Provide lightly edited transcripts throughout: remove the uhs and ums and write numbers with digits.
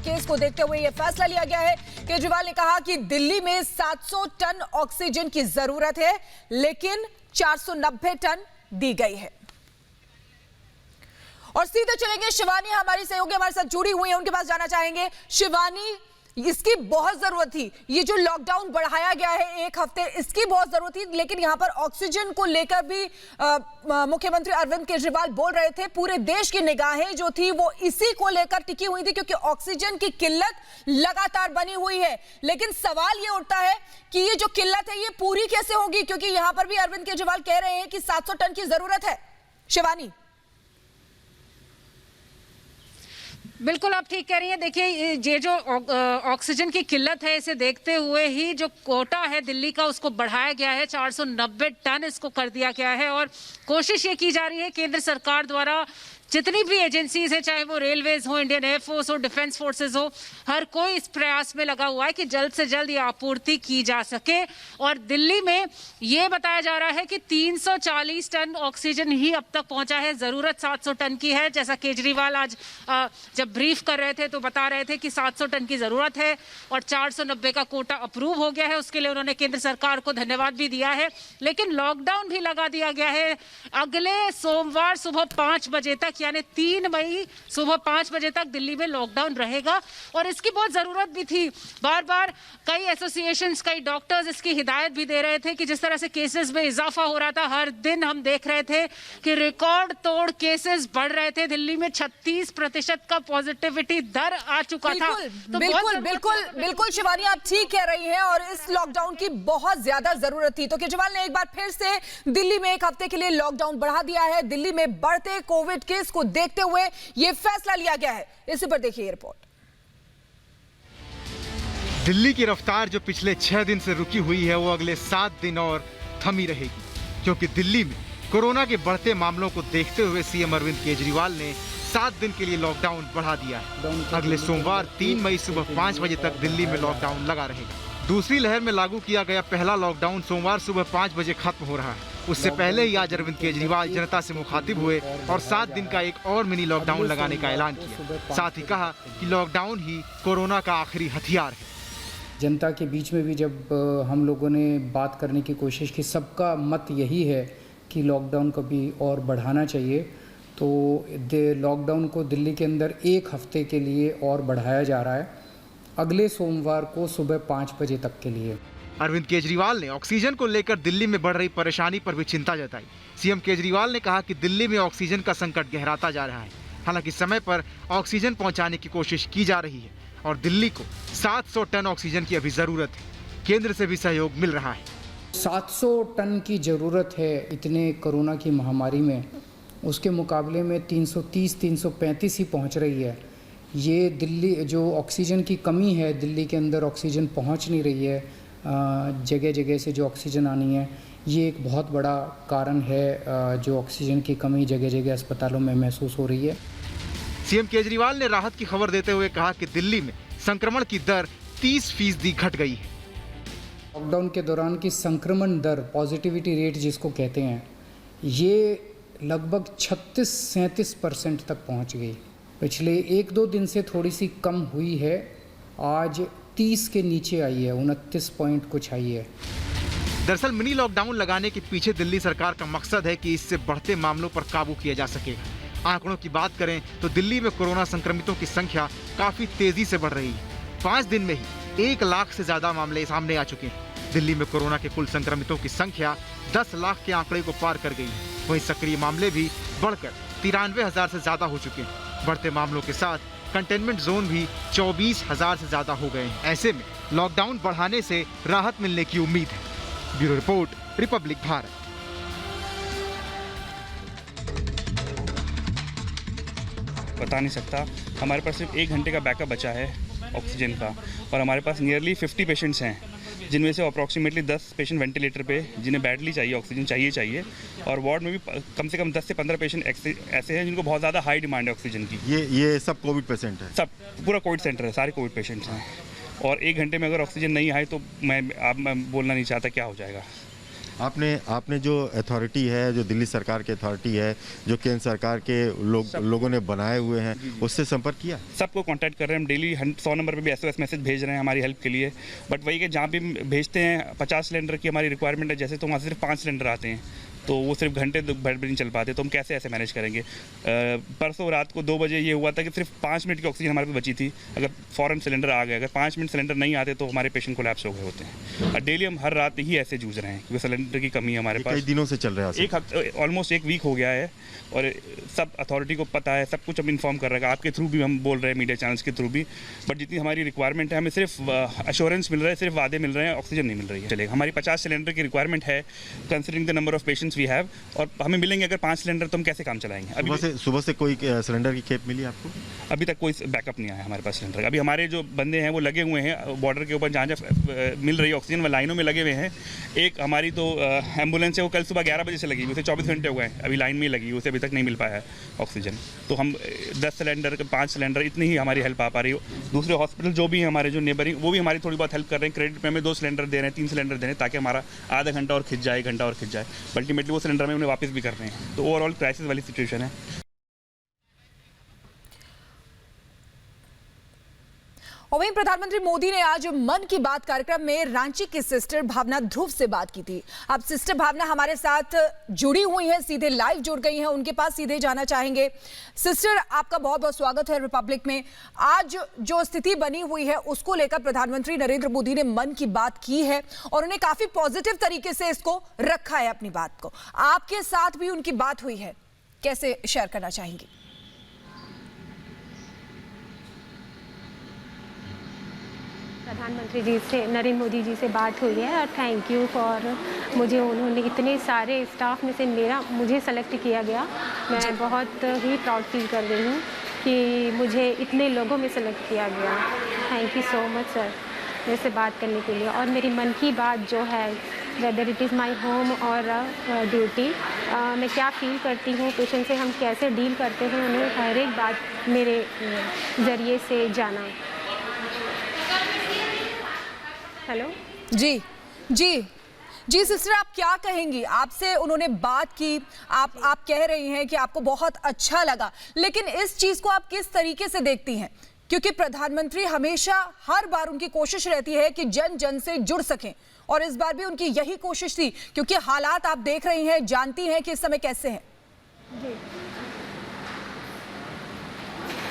Case को देखते हुए यह फैसला लिया गया है। केजरीवाल ने कहा कि दिल्ली में 700 टन ऑक्सीजन की जरूरत है, लेकिन 490 टन दी गई है। और सीधे चलेंगे, शिवानी हमारी सहयोगी हमारे साथ जुड़ी हुई है, उनके पास जाना चाहेंगे। शिवानी, इसकी बहुत जरूरत थी, ये जो लॉकडाउन बढ़ाया गया है 1 हफ्ते, इसकी बहुत जरूरत थी, लेकिन यहां पर ऑक्सीजन को लेकर भी मुख्यमंत्री अरविंद केजरीवाल बोल रहे थे। पूरे देश की निगाहें जो थी वो इसी को लेकर टिकी हुई थी, क्योंकि ऑक्सीजन की किल्लत लगातार बनी हुई है। लेकिन सवाल ये उठता है कि ये जो किल्लत है ये पूरी कैसे होगी, क्योंकि यहां पर भी अरविंद केजरीवाल कह रहे हैं कि 700 टन की जरूरत है। शिवानी, बिल्कुल आप ठीक कह रही हैं। देखिए, ये जो ऑक्सीजन की किल्लत है, इसे देखते हुए ही जो कोटा है दिल्ली का उसको बढ़ाया गया है, 490 टन इसको कर दिया गया है। और कोशिश ये की जा रही है केंद्र सरकार द्वारा, जितनी भी एजेंसीज हैं, चाहे वो रेलवेज हो, इंडियन एयरफोर्स हो, डिफेंस फोर्सेस हो, हर कोई इस प्रयास में लगा हुआ है कि जल्द से जल्द ये आपूर्ति की जा सके। और दिल्ली में ये बताया जा रहा है कि 340 टन ऑक्सीजन ही अब तक पहुंचा है, जरूरत 700 टन की है। जैसा केजरीवाल आज जब ब्रीफ कर रहे थे तो बता रहे थे कि 700 टन की जरूरत है और 490 का कोटा अप्रूव हो गया है। उसके लिए उन्होंने केंद्र सरकार को धन्यवाद भी दिया है। लेकिन लॉकडाउन भी लगा दिया गया है। अगले सोमवार सुबह 5 बजे तक, यानी 3 मई सुबह 5 बजे तक दिल्ली में लॉकडाउन रहेगा। और इसकी बहुत जरूरत भी थी। बार बार कई एसोसिएशंस, कई डॉक्टर्स इसकी हिदायत भी दे रहे थे कि जिस तरह से केसेस में इजाफा हो रहा था, हर दिन हम देख रहे थे कि रिकॉर्ड तोड़ केसेस बढ़ रहे थे। दिल्ली में 36% का पॉजिटिविटी दर आ चुका था। तो बिल्कुल शिवानी, आप ठीक कह रही हैं और इस लॉकडाउन की बहुत ज्यादा जरूरत थी। तो केजरीवाल ने एक बार फिर से दिल्ली में 1 हफ्ते के लिए लॉकडाउन बढ़ा दिया है। दिल्ली में बढ़ते कोविड केस को देखते हुए यह फैसला लिया गया है। इसी पर देखिए रिपोर्ट। दिल्ली की रफ्तार जो पिछले 6 दिन से रुकी हुई है, वो अगले 7 दिन और थमी रहेगी, क्योंकि दिल्ली में कोरोना के बढ़ते मामलों को देखते हुए सीएम अरविंद केजरीवाल ने 7 दिन के लिए लॉकडाउन बढ़ा दिया है। अगले सोमवार 3 मई सुबह 5 बजे तक दिल्ली में लॉकडाउन लगा रहेगा। दूसरी लहर में लागू किया गया पहला लॉकडाउन सोमवार सुबह 5 बजे खत्म हो रहा है। उससे पहले ही आज अरविंद केजरीवाल जनता से मुखातिब हुए और 7 दिन का एक और मिनी लॉकडाउन लगाने का ऐलान किया। साथ ही कहा कि लॉकडाउन ही कोरोना का आखिरी हथियार है। जनता के बीच में भी जब हम लोगों ने बात करने की कोशिश की, सबका मत यही है कि लॉकडाउन को भी और बढ़ाना चाहिए। तो लॉकडाउन को दिल्ली के अंदर 1 हफ्ते के लिए और बढ़ाया जा रहा है, अगले सोमवार को सुबह 5 बजे तक के लिए। अरविंद केजरीवाल ने ऑक्सीजन को लेकर दिल्ली में बढ़ रही परेशानी पर भी चिंता जताई। सीएम केजरीवाल ने कहा कि दिल्ली में ऑक्सीजन का संकट गहराता जा रहा है। हालांकि समय पर ऑक्सीजन पहुंचाने की कोशिश की जा रही है और दिल्ली को 700 टन ऑक्सीजन की अभी जरूरत है। केंद्र से भी सहयोग मिल रहा है। 700 टन की ज़रूरत है इतने कोरोना की महामारी में, उसके मुकाबले में 330-335 ही पहुंच रही है। ये दिल्ली जो ऑक्सीजन की कमी है, दिल्ली के अंदर ऑक्सीजन पहुंच नहीं रही है, जगह जगह से जो ऑक्सीजन आनी है, ये एक बहुत बड़ा कारण है जो ऑक्सीजन की कमी जगह जगह अस्पतालों में महसूस हो रही है। सीएम केजरीवाल ने राहत की खबर देते हुए कहा कि दिल्ली में संक्रमण की दर 30% घट गई है। लॉकडाउन के दौरान की संक्रमण दर, पॉजिटिविटी रेट जिसको कहते हैं, ये लगभग 36-37% तक पहुंच गई। पिछले 1-2 दिन से थोड़ी सी कम हुई है, आज 30 के नीचे आई है, 29 पॉइंट कुछ आई है। दरअसल मिनी लॉकडाउन लगाने के पीछे दिल्ली सरकार का मकसद है कि इससे बढ़ते मामलों पर काबू किया जा सकेगा। आंकड़ों की बात करें तो दिल्ली में कोरोना संक्रमितों की संख्या काफी तेजी से बढ़ रही है। 5 दिन में ही 1 लाख से ज्यादा मामले सामने आ चुके हैं। दिल्ली में कोरोना के कुल संक्रमितों की संख्या 10 लाख के आंकड़े को पार कर गई है। वहीं सक्रिय मामले भी बढ़कर 93,000 से ज्यादा हो चुके हैं। बढ़ते मामलों के साथ कंटेनमेंट जोन भी 24,000 से ज्यादा हो गए हैं। ऐसे में लॉकडाउन बढ़ाने से राहत मिलने की उम्मीद है। Bureau report, Republic Bharat. बता नहीं सकता, हमारे पास सिर्फ 1 घंटे का बैकअप बचा है ऑक्सीजन का, और हमारे पास नियरली 50 पेशेंट्स हैं, जिनमें से अप्रॉक्सीमेटली 10 पेशेंट वेंटिलेटर पे, जिन्हें बैडली चाहिए ऑक्सीजन चाहिए, और वार्ड में भी कम से कम 10 से 15 पेशेंट ऐसे हैं जिनको बहुत ज़्यादा हाई डिमांड है ऑक्सीजन की। ये सब कोविड पेशेंट है? सब पूरा कोविड सेंटर है, सारे कोविड पेशेंट्स हैं। और 1 घंटे में अगर ऑक्सीजन नहीं आए तो मैं बोलना नहीं चाहता क्या हो जाएगा। आपने जो अथॉरिटी है, जो दिल्ली सरकार की अथॉरिटी है, जो केंद्र सरकार के लोगों ने बनाए हुए हैं, उससे संपर्क किया? सबको कांटेक्ट कर रहे हैं हम, डेली 100 नंबर पे भी SOS मैसेज भेज रहे हैं हमारी हेल्प के लिए। बट वही कि जहाँ भी भेजते हैं 50 सिलेंडर की हमारी रिक्वायरमेंट है जैसे, तो वहाँ से सिर्फ 5 सिलेंडर आते हैं, तो वो सिर्फ घंटे भर भी नहीं चल पाते, तो हम कैसे ऐसे मैनेज करेंगे। परसों रात को 2 बजे ये हुआ था कि सिर्फ 5 मिनट की ऑक्सीजन हमारे पास बची थी। अगर फ़ौरन सिलेंडर आ गए, अगर 5 मिनट सिलेंडर नहीं आते तो हमारे पेशेंट कोलैप्स हो गए होते हैं। और डेली हम हर रात ही ऐसे जूझ रहे हैं क्योंकि सिलेंडर की कमी है हमारे पास। कई दिनों से चल रहा है, एक हफ्ते, ऑलमोस्ट 1 वीक हो गया है, और सब अथॉरिटी को पता है, सब कुछ हम इन्फॉर्म कर रहे हैं, आपके थ्रू भी हम बोल रहे हैं, मीडिया चैनल्स के थ्रू भी। बट जितनी हमारी रिक्वायरमेंट है, हमें सिर्फ अश्योरेंस मिल रहा है, सिर्फ वादे मिल रहे हैं, ऑक्सीजन नहीं मिल रही है। चलेगा, हमारी 50 सिलेंडर की रिक्वायरमेंट है considering the number of patients we have, और हमें मिलेंगे अगर 5 सिलेंडर तो हम कैसे काम चलाएंगे। सुबह से कोई सिलेंडर की खेप मिली आपको? अभी तक कोई बैकअप नहीं आया हमारे पास सिलेंडर का। अभी हमारे जो बंदे हैं वो लगे हुए हैं बॉर्डर के ऊपर, जहाँ जहाँ मिल रही है ऑक्सीजन, वो लाइनों में लगे हुए हैं। एक हमारी तो एम्बुलेंस है, वो कल सुबह 11 बजे से लगी हुई, उसे 24 घंटे हो गए, अभी लाइन में ही लगी, उसे अभी तक नहीं मिल पाया है ऑक्सीजन। तो हम 10 सिलेंडर 5 सिलेंडर इतनी ही हमारी हेल्प आ पा रही हो। दूसरे हॉस्पिटल जो भी हैं हमारे, जो नेबरिंग, वो भी हमारी थोड़ी बहुत हेल्प कर रहे हैं। क्रेडिट पे हमें 2 सिलेंडर दे रहे हैं, 3 सिलेंडर दे रहे हैं, ताकि हमारा आधा घंटा और खिंच जाए, घंटा और खिंच जाए। अल्टीमेटली वो सिलेंडर में उन्हें वापस भी कर रहे हैं। तो ओवरऑल क्राइसिस वाली सिचुएशन है। और वहीं प्रधानमंत्री मोदी ने आज मन की बात कार्यक्रम में रांची की सिस्टर भावना ध्रुव से बात की थी। अब सिस्टर भावना हमारे साथ जुड़ी हुई है, सीधे लाइव जुड़ गई हैं, उनके पास सीधे जाना चाहेंगे। सिस्टर, आपका बहुत बहुत स्वागत है रिपब्लिक में। आज जो स्थिति बनी हुई है उसको लेकर प्रधानमंत्री नरेंद्र मोदी ने मन की बात की है और उन्हें काफी पॉजिटिव तरीके से इसको रखा है अपनी बात को। आपके साथ भी उनकी बात हुई है, कैसे शेयर करना चाहेंगी? प्रधानमंत्री जी से, नरेंद्र मोदी जी से बात हुई है और थैंक यू फॉर, मुझे उन्होंने इतने सारे स्टाफ में से मुझे सेलेक्ट किया गया। मैं बहुत ही प्राउड फील कर रही हूँ कि मुझे इतने लोगों में सेलेक्ट किया गया। Thank you so much sir मेरे से बात करने के लिए। और मेरी मन की बात जो है, whether it is my home और ड्यूटी, मैं क्या फील करती हूँ, पेशेंट से हम कैसे डील करते हैं, उन्हें हर एक बात मेरे ज़रिए से जाना। हेलो जी सिस्टर, आप क्या कहेंगी? आपसे उन्होंने बात की, आप कह रही हैं कि आपको बहुत अच्छा लगा, लेकिन इस चीज को आप किस तरीके से देखती हैं? क्योंकि प्रधानमंत्री हमेशा, हर बार उनकी कोशिश रहती है कि जन जन से जुड़ सकें, और इस बार भी उनकी यही कोशिश थी, क्योंकि हालात आप देख रही हैं, जानती हैं कि इस समय कैसे हैं।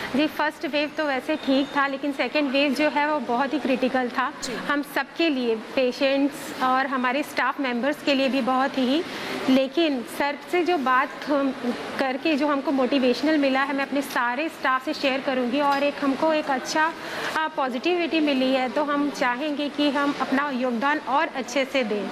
जी, फर्स्ट वेव तो वैसे ठीक था, लेकिन सेकेंड वेव जो है वो बहुत ही क्रिटिकल था हम सबके लिए, पेशेंट्स और हमारे स्टाफ मेंबर्स के लिए भी बहुत ही। लेकिन सर से जो बात करके जो हमको मोटिवेशनल मिला है, मैं अपने सारे स्टाफ से शेयर करूंगी, और हमको एक अच्छा पॉजिटिविटी मिली है, तो हम चाहेंगे कि हम अपना योगदान और अच्छे से दें।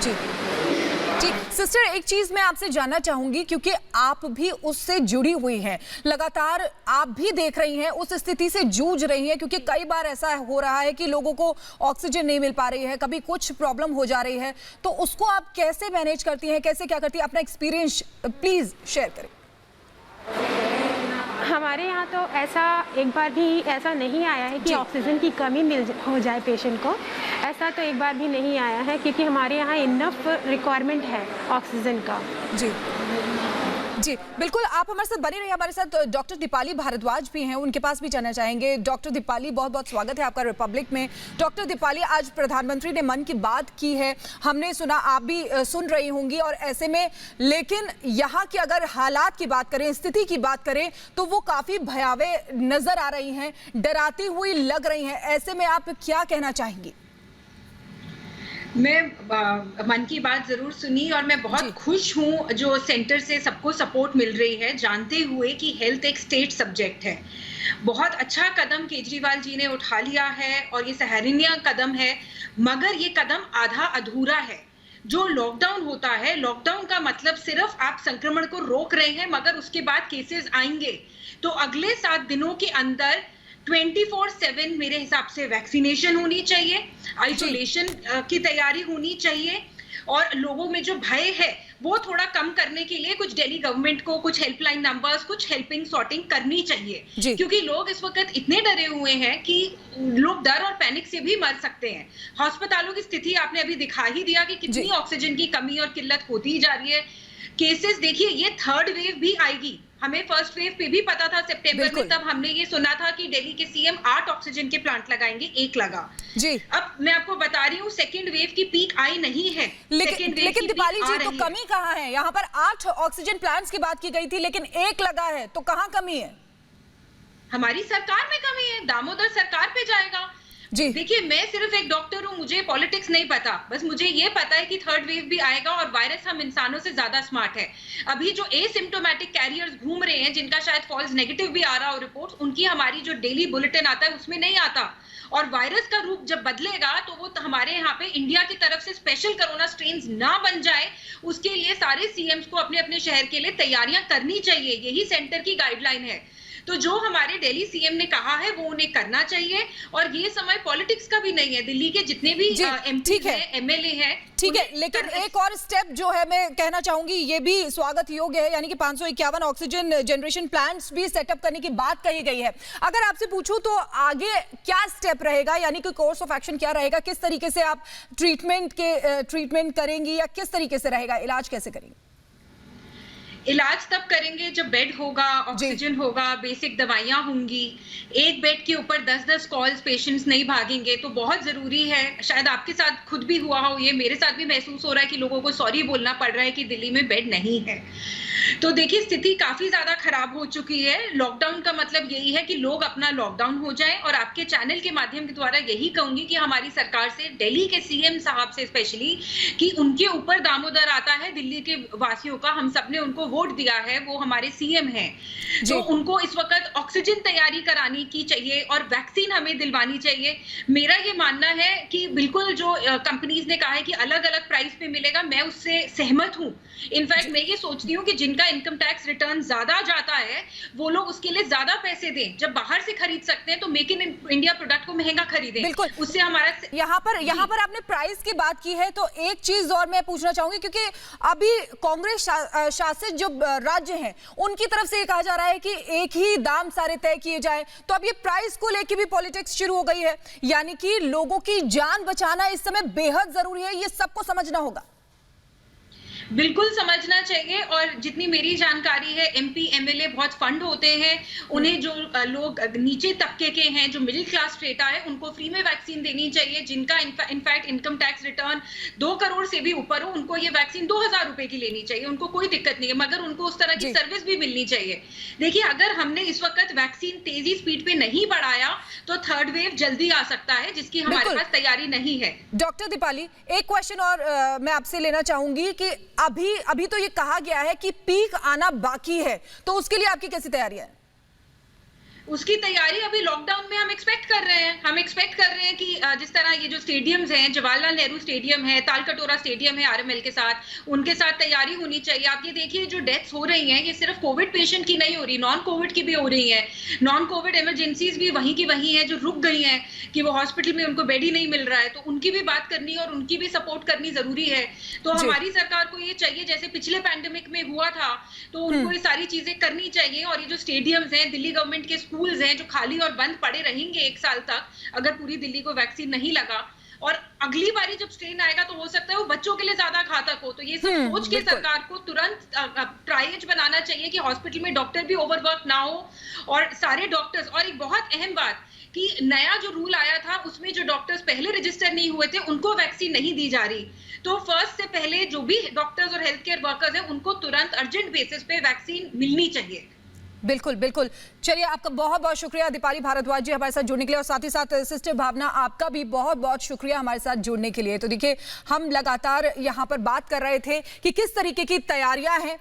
जी सिस्टर, एक चीज मैं आपसे जानना चाहूंगी, क्योंकि आप भी उससे जुड़ी हुई हैं, लगातार आप भी देख रही हैं, उस स्थिति से जूझ रही हैं, क्योंकि कई बार ऐसा हो रहा है कि लोगों को ऑक्सीजन नहीं मिल पा रही है, कभी कुछ प्रॉब्लम हो जा रही है, तो उसको आप कैसे मैनेज करती हैं, कैसे क्या करती हैं? अपना एक्सपीरियंस प्लीज शेयर करें। हमारे यहाँ तो ऐसा एक बार भी ऐसा नहीं आया है कि ऑक्सीजन की कमी हो जाए पेशेंट को, ऐसा तो एक बार भी नहीं आया है, क्योंकि हमारे यहाँ इनफ रिक्वायरमेंट है ऑक्सीजन का। जी बिल्कुल, आप हमारे साथ बने रहिए। हमारे साथ डॉक्टर दीपाली भारद्वाज भी हैं, उनके पास भी जाना चाहेंगे। डॉक्टर दीपाली, बहुत बहुत स्वागत है आपका रिपब्लिक में। डॉक्टर दीपाली, आज प्रधानमंत्री ने मन की बात की है, हमने सुना, आप भी सुन रही होंगी, और ऐसे में लेकिन यहाँ की अगर हालात की बात करें, स्थिति की बात करें, तो वो काफ़ी भयावह नज़र आ रही हैं, डराती हुई लग रही हैं। ऐसे में आप क्या कहना चाहेंगी? मैं मन की बात जरूर सुनी, और मैं बहुत खुश हूँ जो सेंटर से सबको सपोर्ट मिल रही है, जानते हुए कि हेल्थ एक स्टेट सब्जेक्ट है। बहुत अच्छा कदम केजरीवाल जी ने उठा लिया है, और ये सराहनीय कदम है, मगर ये कदम आधा अधूरा है। जो लॉकडाउन होता है, लॉकडाउन का मतलब सिर्फ आप संक्रमण को रोक रहे हैं, मगर उसके बाद केसेस आएंगे, तो अगले 7 दिनों के अंदर 24/7 मेरे हिसाब से वैक्सीनेशन होनी चाहिए, आइसोलेशन की तैयारी होनी चाहिए, और लोगों में जो भय है वो थोड़ा कम करने के लिए कुछ दिल्ली गवर्नमेंट को कुछ हेल्पलाइन नंबर्स, कुछ हेल्पिंग सॉर्टिंग करनी चाहिए, क्योंकि लोग इस वक्त इतने डरे हुए हैं कि लोग डर और पैनिक से भी मर सकते हैं। अस्पतालों की स्थिति आपने अभी दिखा ही दिया कि कितनी ऑक्सीजन की कमी और किल्लत होती जा रही है। केसेस देखिए, ये थर्ड वेव भी आएगी। हमें फर्स्ट वेव पे भी पता था सितंबर में, तब हमने ये सुना था कि दिल्ली के सीएम 8 ऑक्सीजन के प्लांट लगाएंगे, 1 लगा। जी, अब मैं आपको बता रही हूँ सेकेंड वेव की पीक आई नहीं है। लेकिन दीपाली जी, तो कमी कहाँ है? यहाँ पर 8 ऑक्सीजन प्लांट्स की बात की गई थी, लेकिन 1 लगा है, तो कहाँ कमी है? हमारी सरकार में कमी है, दामोदर सरकार पे जाएगा। जी देखिए, मैं सिर्फ एक डॉक्टर हूँ, मुझे पॉलिटिक्स नहीं पता, बस मुझे ये पता है कि थर्ड वेव भी आएगा और वायरस हम इंसानों से ज्यादा स्मार्ट है। अभी जो एसिम्प्टोमेटिक कैरियर्स घूम रहे हैं, जिनका शायद फॉल्स नेगेटिव भी आ रहा हो रिपोर्ट्स, उनकी हमारी जो डेली बुलेटिन आता है उसमें नहीं आता। और वायरस का रूप जब बदलेगा तो वो हमारे यहाँ पे इंडिया की तरफ से स्पेशल कोरोना स्ट्रेन ना बन जाए, उसके लिए सारे सीएम्स को अपने अपने शहर के लिए तैयारियां करनी चाहिए। यही सेंटर की गाइडलाइन है। तो जो हमारे दिल्ली सीएम ने कहा है वो उन्हें करना चाहिए। और ये समय पॉलिटिक्स का भी नहीं है, दिल्ली के जितने भी एमपी हैं, एमएलए हैं, ठीक है, लेकिन एक और स्टेप जो है मैं कहना चाहूंगी, ये भी स्वागत योग्य है, यानी कि 551 ऑक्सीजन जनरेशन प्लांट्स भी सेटअप करने की बात कही गई है। अगर आपसे पूछूं तो आगे क्या स्टेप रहेगा, यानी कि कोर्स ऑफ एक्शन क्या रहेगा? किस तरीके से आप ट्रीटमेंट करेंगी या किस तरीके से रहेगा, इलाज कैसे करेंगी? इलाज तब करेंगे जब बेड होगा, ऑक्सीजन होगा, बेसिक दवाइयां होंगी। एक बेड के ऊपर 10-10 कॉल्स पेशेंट्स नहीं भागेंगे, तो बहुत जरूरी है। शायद आपके साथ खुद भी हुआ हो, ये मेरे साथ भी महसूस हो रहा है कि लोगों को सॉरी बोलना पड़ रहा है कि दिल्ली में बेड नहीं है। तो देखिए, स्थिति काफी ज्यादा खराब हो चुकी है। लॉकडाउन का मतलब यही है कि लोग अपना लॉकडाउन हो जाए। और आपके चैनल के माध्यम के द्वारा यही कहूंगी कि हमारी सरकार से, दिल्ली के सीएम साहब से स्पेशली, कि उनके ऊपर दामोदर आता है दिल्ली के वासियों का। हम सबने उनको वोट दिया है, वो हमारे सीएम हैं, तो उनको इस वक्त ऑक्सीजन तैयारी करानी की चाहिए और वैक्सीन हमें दिलवानी चाहिए। मेरा ये मानना है कि बिल्कुल जो कंपनीज ने कहा है कि अलग अलग प्राइस पे मिलेगा, मैं उससे सहमत हूँ। इनफैक्ट मैं ये सोचती हूँ कि जिनका इनकम टैक्स रिटर्न ज्यादा जाता है वो लोग उसके लिए ज्यादा पैसे दें। जब बाहर से खरीद सकते हैं तो मेक इन इंडिया प्रोडक्ट को महंगा खरीदें। बिल्कुल, उससे हमारा यहाँ पर आपने प्राइस की बात की है, तो एक चीज और मैं पूछना चाहूंगी, क्योंकि अभी कांग्रेस शासित जो राज्य हैं उनकी तरफ से ये कहा जा रहा है कि एक ही दाम सारे तय किए जाए। तो अब ये प्राइस को लेकर भी पॉलिटिक्स शुरू हो गई है, यानी कि लोगों की जान बचाना इस समय बेहद जरूरी है, ये सबको समझना होगा। बिल्कुल समझना चाहिए। और जितनी मेरी जानकारी है, एमपी एमएलए बहुत फंड होते हैं, उन्हें जो लोग नीचे तबके के हैं, जो मिडिल क्लास स्ट्रेटा है, उनको फ्री में वैक्सीन देनी चाहिए। जिनका in fact income tax return 2 crore से भी ऊपर हो, उनको ये वैक्सीन 2000 रुपए की लेनी चाहिए, उनको कोई दिक्कत नहीं है, मगर उनको उस तरह की सर्विस भी मिलनी चाहिए। देखिए, अगर हमने इस वक्त वैक्सीन तेजी स्पीड पे नहीं बढ़ाया तो थर्ड वेव जल्दी आ सकता है, जिसकी हमारे पास तैयारी नहीं है। डॉक्टर दीपाली, एक क्वेश्चन और मैं आपसे लेना चाहूंगी कि अभी तो ये कहा गया है कि पीक आना बाकी है, तो उसके लिए आपकी कैसी तैयारी है? उसकी तैयारी अभी लॉकडाउन में हम एक्सपेक्ट कर रहे हैं। हम एक्सपेक्ट कर रहे हैं कि जिस तरह ये जो स्टेडियम्स हैं, जवाहरलाल नेहरू स्टेडियम है, तालकटोरा स्टेडियम है आरएमएल के साथ, उनके साथ तैयारी होनी चाहिए। आप ये देखिए, जो डेथ्स हो रही हैं, ये सिर्फ कोविड पेशेंट की नहीं हो रही, नॉन कोविड की भी हो रही है। नॉन कोविड इमरजेंसीज भी वहीं की वहीं है, जो रुक गई हैं कि वो हॉस्पिटल में उनको बेड ही नहीं मिल रहा है, तो उनकी भी बात करनी और उनकी भी सपोर्ट करनी जरूरी है। तो हमारी सरकार को ये चाहिए, जैसे पिछले पैंडेमिक में हुआ था, तो उनको ये सारी चीजें करनी चाहिए। और ये जो स्टेडियम्स हैं, दिल्ली गवर्नमेंट के स्कूल्स हैं जो खाली और बंद पड़े रहेंगे 1 साल तक, अगर पूरी दिल्ली को वैक्सीन नहीं लगा, और अगली बारी जब स्ट्रेन आएगा तो हो सकता है वो बच्चों के लिए ज्यादा घातक हो। तो ये सब सोच के सरकार को तुरंत ट्रायज बनाना चाहिए कि हॉस्पिटल में डॉक्टर भी ओवरवर्क ना हो, और सारे डॉक्टर्स। और एक बहुत अहम बात कि नया जो रूल आया था उसमें जो डॉक्टर्स पहले रजिस्टर नहीं हुए थे उनको वैक्सीन नहीं दी जा रही। तो फर्स्ट से पहले जो भी डॉक्टर्स और हेल्थ केयर वर्कर्स हैं उनको तुरंत अर्जेंट बेसिस पे वैक्सीन मिलनी चाहिए। बिल्कुल बिल्कुल। चलिए, आपका बहुत बहुत शुक्रिया दीपाली भारद्वाज जी हमारे साथ जुड़ने के लिए, और साथ ही साथ सिस्टर भावना, आपका भी बहुत बहुत शुक्रिया हमारे साथ जुड़ने के लिए। तो देखिए, हम लगातार यहाँ पर बात कर रहे थे कि किस तरीके की तैयारियां हैं,